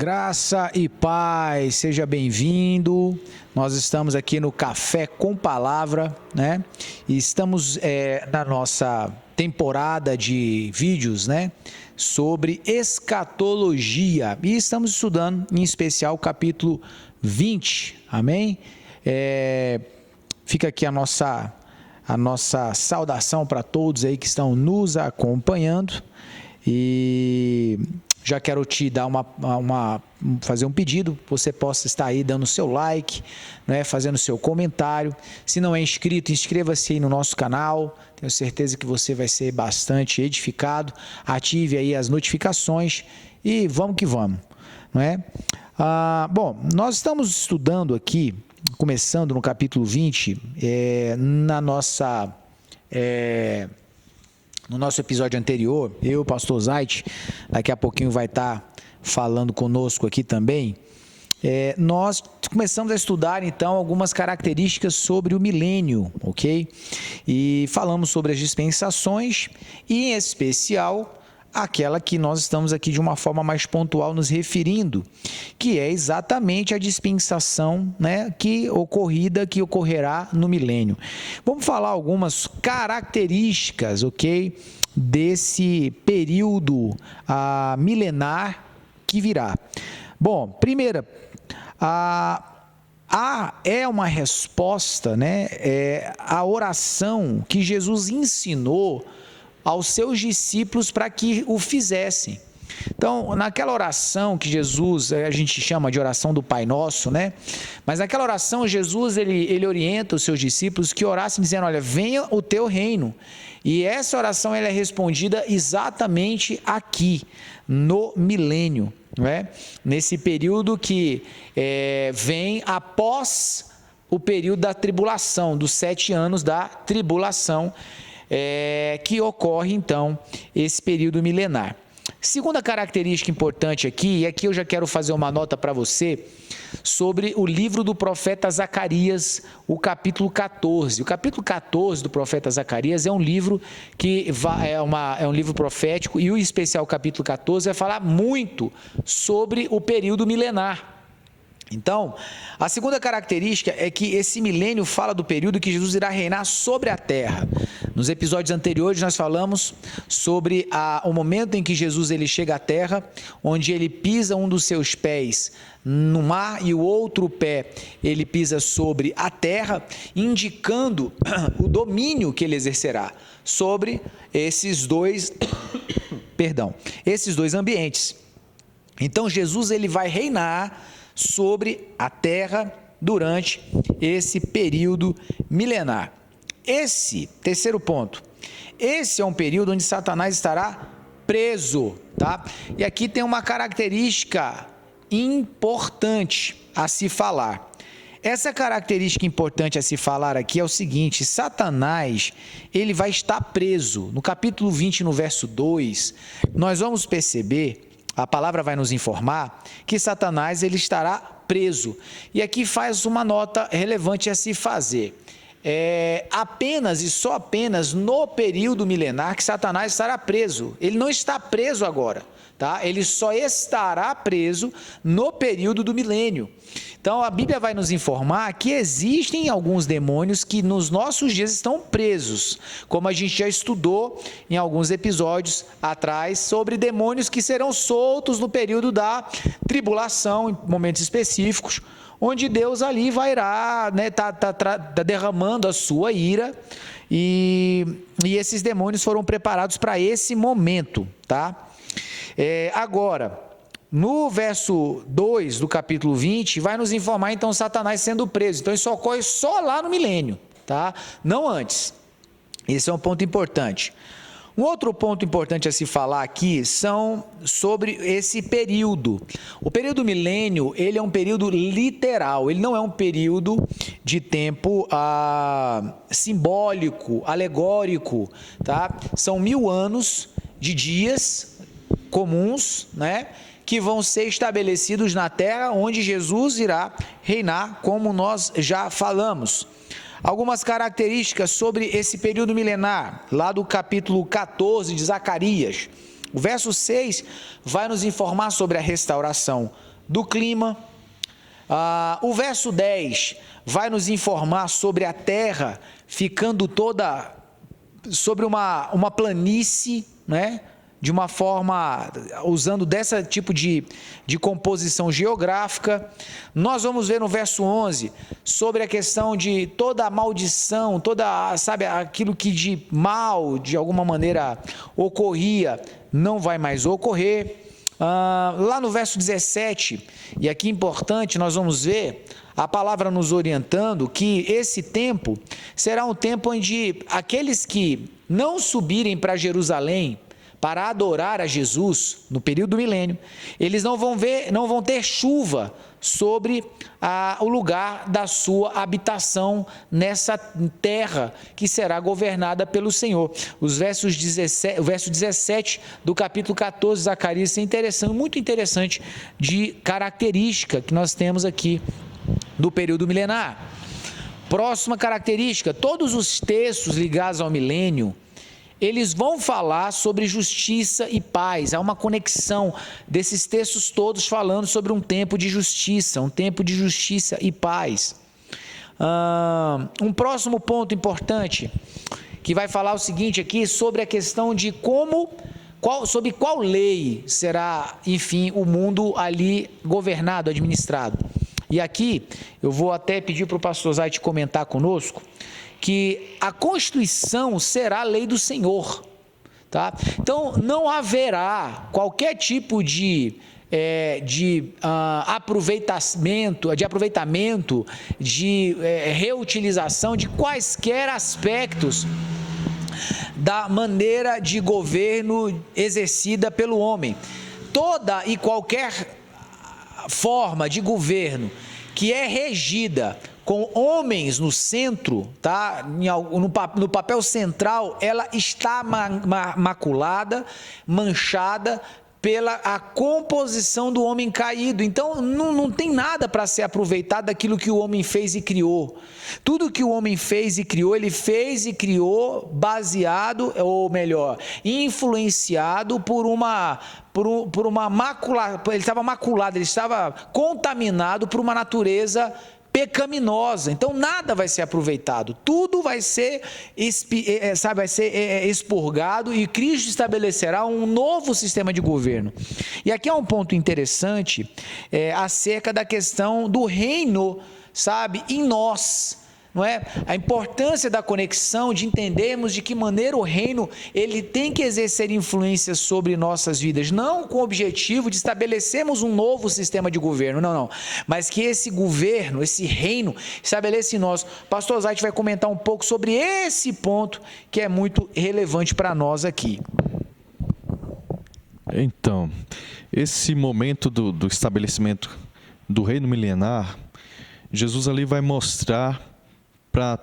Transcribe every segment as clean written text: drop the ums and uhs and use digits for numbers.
Graça e paz, seja bem-vindo. Nós estamos aqui no Café com Palavra, né? E estamos na nossa temporada de vídeos, né? Sobre escatologia. E estamos estudando, em especial, o capítulo 20, amém? Fica aqui a nossa saudação para todos aí que estão nos acompanhando. E já quero te dar fazer um pedido, você possa estar aí dando seu like, né, fazendo seu comentário. Se não é inscrito, inscreva-se aí no nosso canal, tenho certeza que você vai ser bastante edificado. Ative aí as notificações e vamos que vamos, não é? Bom, nós estamos estudando aqui, começando no capítulo 20, no nosso episódio anterior, o pastor Zait, daqui a pouquinho vai estar falando conosco aqui também, nós começamos a estudar então algumas características sobre o milênio, ok? E falamos sobre as dispensações e em especial aquela que nós estamos aqui de uma forma mais pontual nos referindo, que é exatamente a dispensação, né, que ocorrerá no milênio. Vamos falar algumas características, ok, desse período milenar que virá. Bom, primeira, é uma resposta, né, à oração que Jesus ensinou aos seus discípulos para que o fizessem. Então, naquela oração que Jesus, a gente chama de oração do Pai Nosso, né? Mas naquela oração, Jesus, ele orienta os seus discípulos que orassem dizendo, olha, venha o teu reino. E essa oração, ela é respondida exatamente aqui, no milênio, não é? Nesse período que vem após o período da tribulação, dos 7 anos da tribulação, que ocorre, então, esse período milenar. Segunda característica importante aqui, e aqui eu já quero fazer uma nota para você, sobre o livro do profeta Zacarias, o capítulo 14. O capítulo 14 do profeta Zacarias é um livro que é um livro profético, e o especial capítulo 14 vai falar muito sobre o período milenar. Então, a segunda característica é que esse milênio fala do período que Jesus irá reinar sobre a terra. Nos episódios anteriores nós falamos sobre o momento em que Jesus ele chega à terra, onde ele pisa um dos seus pés no mar e o outro pé ele pisa sobre a terra, indicando o domínio que ele exercerá sobre esses dois ambientes. Então Jesus ele vai reinar sobre a terra durante esse período milenar. Esse, terceiro ponto, esse é um período onde Satanás estará preso, tá? E aqui tem uma característica importante a se falar. Essa característica importante a se falar aqui é o seguinte: Satanás, ele vai estar preso. No capítulo 20, no verso 2, nós vamos perceber, a palavra vai nos informar que Satanás ele estará preso. E aqui faz uma nota relevante a se fazer. Apenas e só apenas no período milenar que Satanás estará preso. Ele não está preso agora, tá? Ele só estará preso no período do milênio. Então, a Bíblia vai nos informar que existem alguns demônios que nos nossos dias estão presos, como a gente já estudou em alguns episódios atrás, sobre demônios que serão soltos no período da tribulação, em momentos específicos, onde Deus ali vai irá, né, tá derramando a sua ira, e esses demônios foram preparados para esse momento, tá? Agora, no verso 2 do capítulo 20, vai nos informar então Satanás sendo preso. Então isso ocorre só lá no milênio, tá? Não antes. Esse é um ponto importante. Um outro ponto importante a se falar aqui são sobre esse período. O período milênio, ele é um período literal, ele não é um período de tempo simbólico, alegórico, tá? São 1000 anos de dias comuns, né, que vão ser estabelecidos na terra onde Jesus irá reinar, como nós já falamos. Algumas características sobre esse período milenar, lá do capítulo 14 de Zacarias. O verso 6 vai nos informar sobre a restauração do clima. O verso 10 vai nos informar sobre a terra ficando toda sobre uma planície, né? De uma forma, usando desse tipo de composição geográfica. Nós vamos ver no verso 11 sobre a questão de toda a maldição, sabe, aquilo que de mal, de alguma maneira, ocorria, não vai mais ocorrer. Lá no verso 17, e aqui importante, nós vamos ver a palavra nos orientando que esse tempo será um tempo onde aqueles que não subirem para Jerusalém para adorar a Jesus no período do milênio, eles não vão ter chuva sobre o lugar da sua habitação nessa terra que será governada pelo Senhor. O verso 17 do capítulo 14 de Zacarias é interessante, muito interessante, de característica que nós temos aqui do período milenar. Próxima característica, todos os textos ligados ao milênio, eles vão falar sobre justiça e paz. Há uma conexão desses textos todos falando sobre um tempo de justiça e paz. Um próximo ponto importante, que vai falar o seguinte aqui, sobre a questão de sobre qual lei será, enfim, o mundo ali governado, administrado. E aqui, eu vou até pedir para o pastor Zait comentar conosco, que a Constituição será a lei do Senhor, tá? Então, não haverá qualquer tipo de aproveitamento, de reutilização de quaisquer aspectos da maneira de governo exercida pelo homem. Toda e qualquer forma de governo que é regida com homens no centro, tá? No papel central, ela está maculada, manchada pela a composição do homem caído. Então, não tem nada para ser aproveitado daquilo que o homem fez e criou. Tudo que o homem fez e criou, ele fez e criou baseado, ou melhor, influenciado por uma ele estava maculado, ele estava contaminado por uma natureza pecaminosa. Então nada vai ser aproveitado, tudo vai ser expurgado, e Cristo estabelecerá um novo sistema de governo. E aqui há um ponto interessante acerca da questão do reino, em nós. Não é? A importância da conexão, de entendermos de que maneira o reino ele tem que exercer influência sobre nossas vidas, não com o objetivo de estabelecermos um novo sistema de governo, não, mas que esse governo, esse reino estabeleça em nós. Pastor Zait vai comentar um pouco sobre esse ponto que é muito relevante para nós aqui. Então, esse momento do estabelecimento do reino milenar, Jesus ali vai mostrar para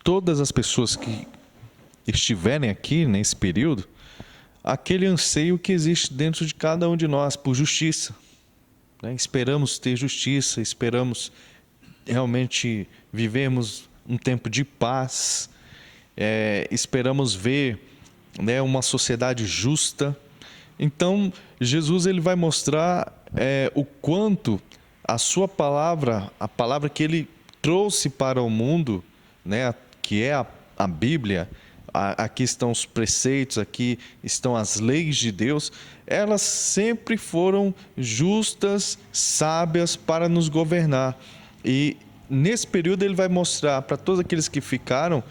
todas as pessoas que estiverem aqui nesse período, aquele anseio que existe dentro de cada um de nós por justiça. Esperamos ter justiça, esperamos realmente vivermos um tempo de paz, esperamos ver uma sociedade justa. Então, Jesus ele vai mostrar o quanto a sua palavra, a palavra que ele trouxe para o mundo, que é a Bíblia, aqui estão os preceitos, aqui estão as leis de Deus, elas sempre foram justas, sábias para nos governar. E nesse período ele vai mostrar para todos aqueles que ficaram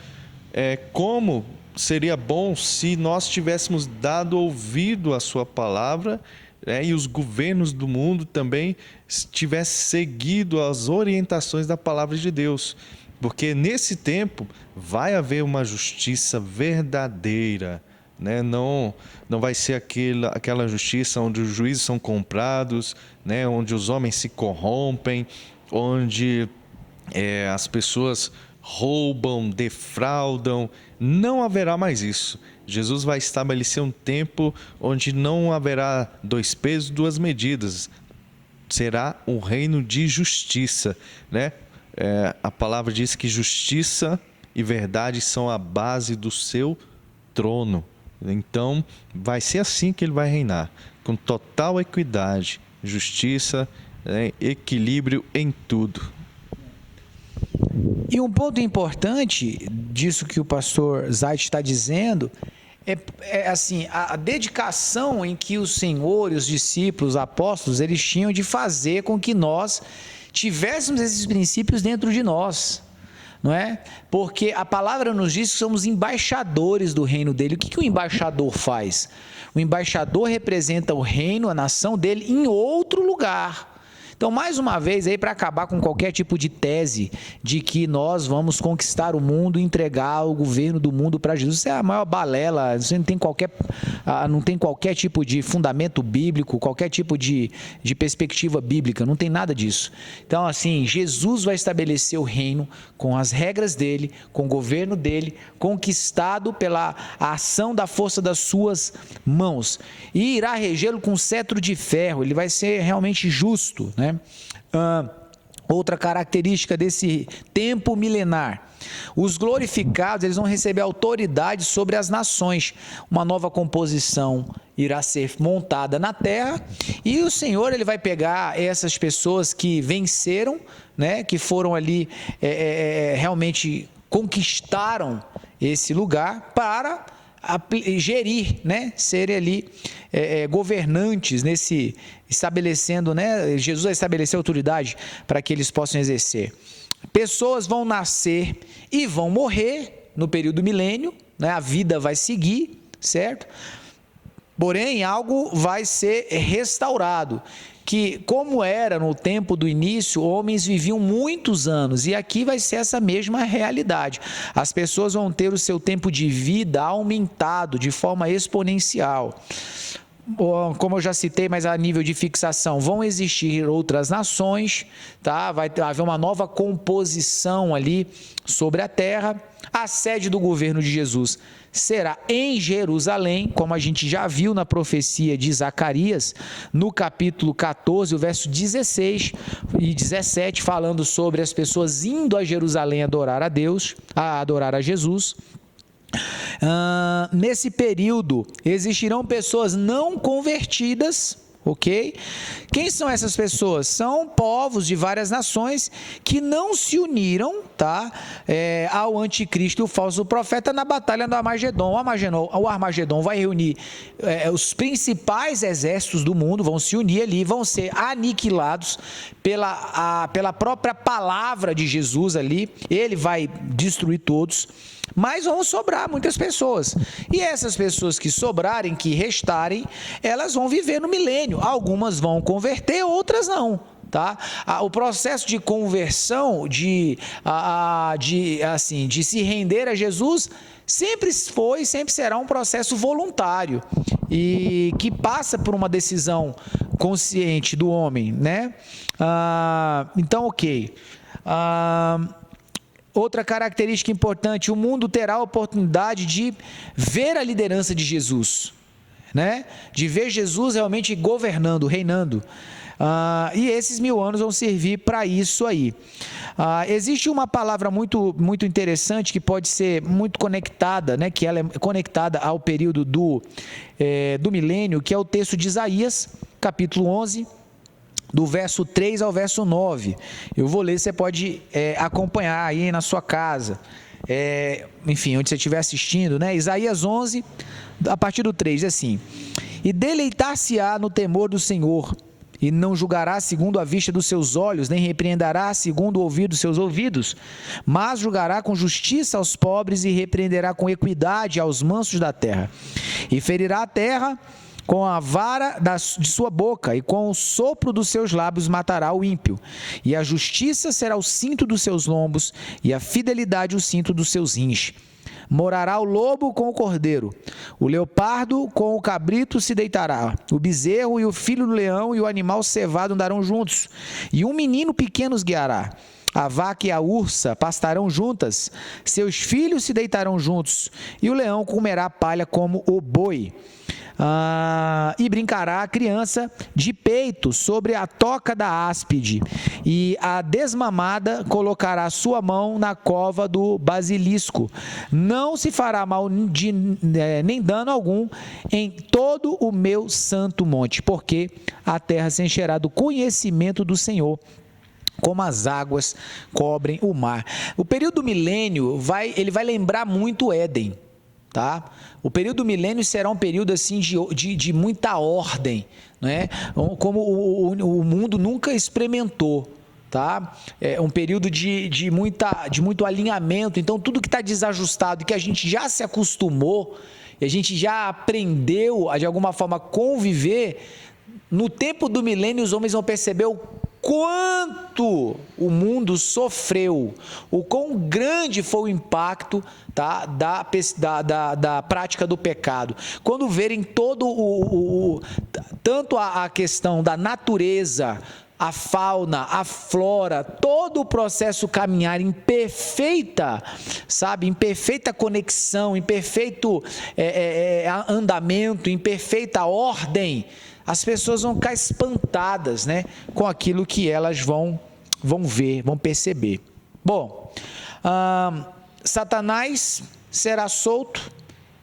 como seria bom se nós tivéssemos dado ouvido à sua palavra, e os governos do mundo também tivessem seguido as orientações da palavra de Deus. Porque nesse tempo vai haver uma justiça verdadeira, não vai ser aquela justiça onde os juízes são comprados, onde os homens se corrompem, onde as pessoas roubam, defraudam. Não haverá mais isso. Jesus vai estabelecer um tempo onde não haverá 2 pesos, 2 medidas. Será um reino de justiça, a palavra diz que justiça e verdade são a base do seu trono. Então, vai ser assim que ele vai reinar, com total equidade, justiça né? Equilíbrio em tudo. E um ponto importante disso que o pastor Zait está dizendo é assim, a dedicação em que o Senhor e os discípulos, os apóstolos, eles tinham de fazer com que nós tivéssemos esses princípios dentro de nós, não é? Porque a palavra nos diz que somos embaixadores do reino dele. O que o embaixador faz? O embaixador representa o reino, a nação dele em outro lugar. Então, mais uma vez, aí para acabar com qualquer tipo de tese de que nós vamos conquistar o mundo e entregar o governo do mundo para Jesus, isso é a maior balela, isso não tem qualquer tipo de fundamento bíblico, qualquer tipo de perspectiva bíblica, não tem nada disso. Então, assim, Jesus vai estabelecer o reino com as regras dele, com o governo dele, conquistado pela ação da força das suas mãos, e irá regê-lo com cetro de ferro. Ele vai ser realmente justo, né? Outra característica desse tempo milenar: os glorificados, eles vão receber autoridade sobre as nações. Uma nova composição irá ser montada na terra, e o Senhor, ele vai pegar essas pessoas que venceram, né, que foram ali realmente conquistaram esse lugar para gerir, né, serem ali governantes estabelecendo, né, Jesus vai estabelecer autoridade para que eles possam exercer. Pessoas vão nascer e vão morrer no período milênio, né, a vida vai seguir, certo? Porém, algo vai ser restaurado, que como era no tempo do início, homens viviam muitos anos, e aqui vai ser essa mesma realidade. As pessoas vão ter o seu tempo de vida aumentado de forma exponencial. Como eu já citei, mas a nível de fixação, vão existir outras nações, tá? Vai haver uma nova composição ali sobre a terra. A sede do governo de Jesus será em Jerusalém, como a gente já viu na profecia de Zacarias, no capítulo 14, o verso 16 e 17, falando sobre as pessoas indo a Jerusalém adorar a Deus, a adorar a Jesus. Nesse período existirão pessoas não convertidas, ok? Quem são essas pessoas? São povos de várias nações que não se uniram, tá, ao anticristo e o falso profeta na batalha do Armagedon. O Armagedon vai reunir os principais exércitos do mundo, vão se unir ali, vão ser aniquilados pela própria palavra de Jesus ali. Ele vai destruir todos, mas vão sobrar muitas pessoas, e essas pessoas que sobrarem, que restarem, elas vão viver no milênio. Algumas vão converter, outras não, tá? O processo de conversão, de se render a Jesus, sempre foi e sempre será um processo voluntário, e que passa por uma decisão consciente do homem, né? Então, ok. Outra característica importante: o mundo terá a oportunidade de ver a liderança de Jesus, né? De ver Jesus realmente governando, reinando. E esses 1000 anos vão servir para isso aí. Existe uma palavra muito, muito interessante que pode ser muito conectada, né? Que ela é conectada ao período do milênio, que é o texto de Isaías, capítulo 11, do verso 3 ao verso 9. Eu vou ler, você pode acompanhar aí na sua casa, enfim, onde você estiver assistindo, né? Isaías 11, a partir do 3, diz assim: e deleitar-se-á no temor do Senhor, e não julgará segundo a vista dos seus olhos, nem repreenderá segundo o ouvido dos seus ouvidos, mas julgará com justiça aos pobres, e repreenderá com equidade aos mansos da terra, e ferirá a terra com a vara de sua boca, e com o sopro dos seus lábios matará o ímpio. E a justiça será o cinto dos seus lombos, e a fidelidade o cinto dos seus rins. Morará o lobo com o cordeiro, o leopardo com o cabrito se deitará, o bezerro e o filho do leão e o animal cevado andarão juntos, e um menino pequeno os guiará. A vaca e a ursa pastarão juntas, seus filhos se deitarão juntos, e o leão comerá palha como o boi. E brincará a criança de peito sobre a toca da áspide, e a desmamada colocará sua mão na cova do basilisco. Não se fará mal nem dano algum em todo o meu santo monte, porque a terra se encherá do conhecimento do Senhor, como as águas cobrem o mar. O período do milênio ele vai lembrar muito Éden, tá? O período do milênio será um período assim de muita ordem, né? Como o mundo nunca experimentou, tá? É um período de muito alinhamento. Então tudo que está desajustado e que a gente já se acostumou e a gente já aprendeu a de alguma forma conviver, no tempo do milênio os homens vão perceber o quanto o mundo sofreu, o quão grande foi o impacto, tá, da prática do pecado. Quando verem tanto a questão da natureza, a fauna, a flora, todo o processo caminhar em perfeita, em perfeita conexão, em perfeito andamento, em perfeita ordem, as pessoas vão ficar espantadas, né, com aquilo que elas vão ver, vão perceber. Bom, Satanás será solto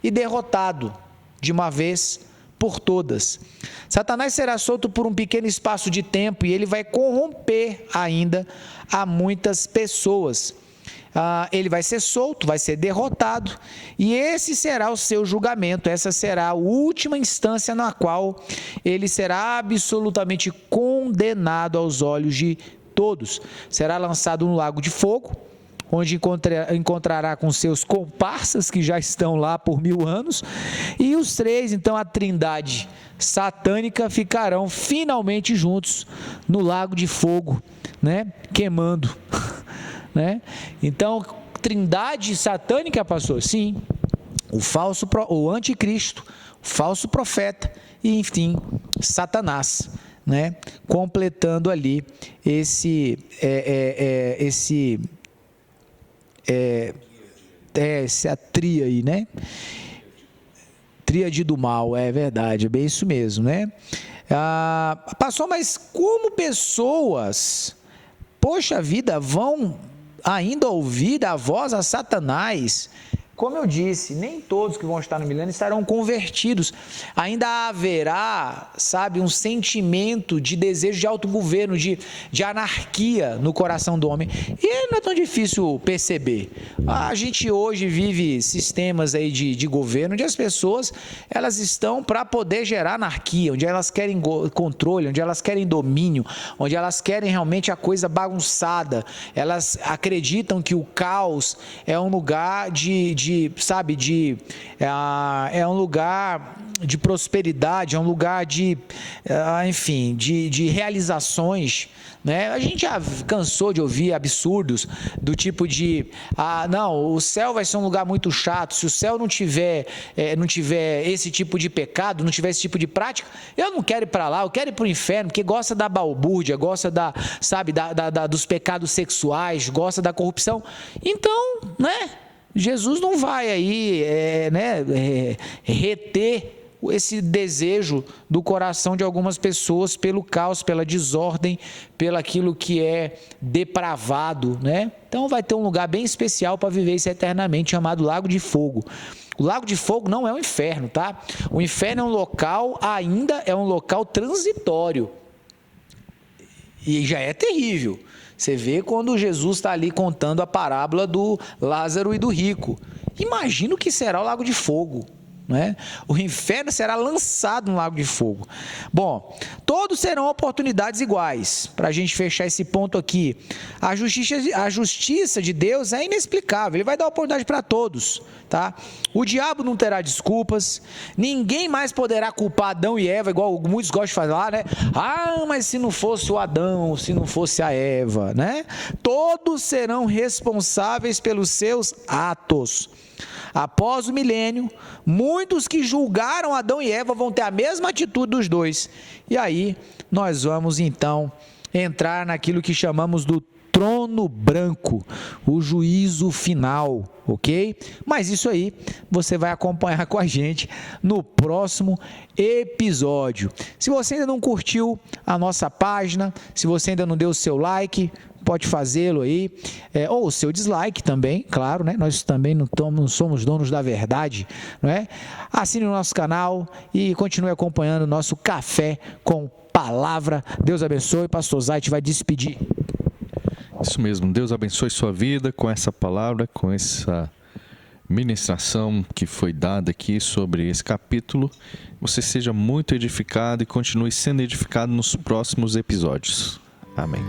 e derrotado de uma vez por todas. Satanás será solto por um pequeno espaço de tempo e ele vai corromper ainda a muitas pessoas. Ele vai ser solto, vai ser derrotado, e esse será o seu julgamento, essa será a última instância na qual ele será absolutamente condenado aos olhos de todos. Será lançado no lago de fogo, onde encontrará com seus comparsas que já estão lá por 1000 anos, e os três, então a trindade satânica, ficarão finalmente juntos no lago de fogo, né, queimando. Né? Então, trindade satânica, pastor? Sim. O anticristo, o falso profeta e, enfim, Satanás, né? Completando ali essa tria aí, né? Tríade do mal, é verdade, é bem isso mesmo, né? Pastor, mas como pessoas, poxa vida, vão ainda ouvir a voz a Satanás? Como eu disse, nem todos que vão estar no milênio estarão convertidos. Ainda haverá, um sentimento de desejo de autogoverno, de anarquia no coração do homem. E não é tão difícil perceber. A gente hoje vive sistemas aí de governo onde as pessoas elas estão para poder gerar anarquia, onde elas querem controle, onde elas querem domínio, onde elas querem realmente a coisa bagunçada. Elas acreditam que o caos é um lugar é um lugar de prosperidade, é um lugar de realizações, né? A gente já cansou de ouvir absurdos do tipo de, não, o céu vai ser um lugar muito chato, se o céu não tiver esse tipo de pecado, não tiver esse tipo de prática, eu não quero ir para lá, eu quero ir para o inferno, porque gosta da balbúrdia, gosta dos pecados sexuais, gosta da corrupção. Então, né? Jesus não vai aí reter esse desejo do coração de algumas pessoas pelo caos, pela desordem, pelo aquilo que é depravado, né? Então vai ter um lugar bem especial para viver isso eternamente, chamado Lago de Fogo. O Lago de Fogo não é um inferno, tá? O inferno é um local transitório e já é terrível. Você vê quando Jesus está ali contando a parábola do Lázaro e do rico. Imagina o que será o Lago de Fogo, né? O inferno será lançado no Lago de Fogo. Bom, todos serão oportunidades iguais. Para a gente fechar esse ponto aqui, a justiça de Deus é inexplicável. Ele vai dar oportunidade para todos, tá? O diabo não terá desculpas. Ninguém mais poderá culpar Adão e Eva, igual muitos gostam de falar, né? Mas se não fosse o Adão, se não fosse a Eva, né? Todos serão responsáveis pelos seus atos. Após o milênio, muitos que julgaram Adão e Eva vão ter a mesma atitude dos dois. E aí, nós vamos então entrar naquilo que chamamos do trono branco, o juízo final, ok? Mas isso aí você vai acompanhar com a gente no próximo episódio. Se você ainda não curtiu a nossa página, se você ainda não deu o seu like, pode fazê-lo aí, ou o seu dislike também, claro, né? Nós também não somos donos da verdade, não é? Assine o nosso canal e continue acompanhando o nosso Café com Palavra. Deus abençoe. Pastor Zait vai despedir. Isso mesmo, Deus abençoe sua vida com essa palavra, com essa ministração que foi dada aqui sobre esse capítulo. Você seja muito edificado e continue sendo edificado nos próximos episódios. Amém.